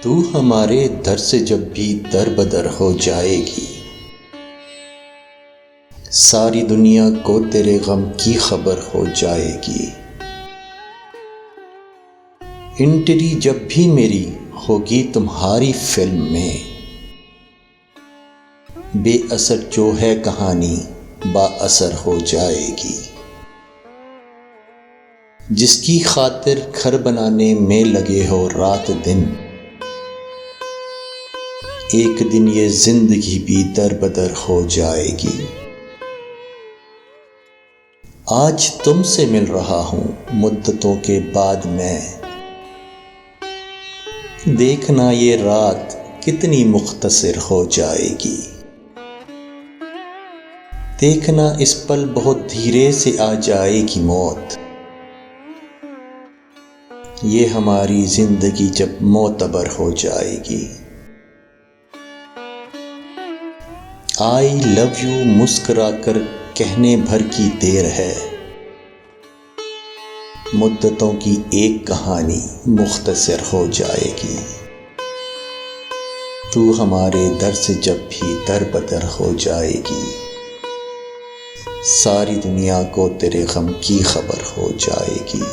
तू हमारे दर से जब भी दर बदर हो जाएगी, सारी दुनिया को तेरे गम की खबर हो जाएगी। एंट्री जब भी मेरी होगी तुम्हारी फिल्म में, बेअसर जो है कहानी बाअसर हो जाएगी। जिसकी खातिर घर बनाने में लगे हो रात दिन, एक दिन ये जिंदगी भी दर बदर हो जाएगी। आज तुमसे मिल रहा हूं मुद्दतों के बाद मैं, देखना ये रात कितनी मुख्तसर हो जाएगी। देखना इस पल बहुत धीरे से आ जाएगी मौत, ये हमारी जिंदगी जब मोतबर हो जाएगी। आई लव यू मुस्कुराकर कहने भर की देर है, मुद्दतों की एक कहानी मुख्तसर हो जाएगी। तू हमारे दर से जब भी दर बदर हो जाएगी, सारी दुनिया को तेरे गम की खबर हो जाएगी।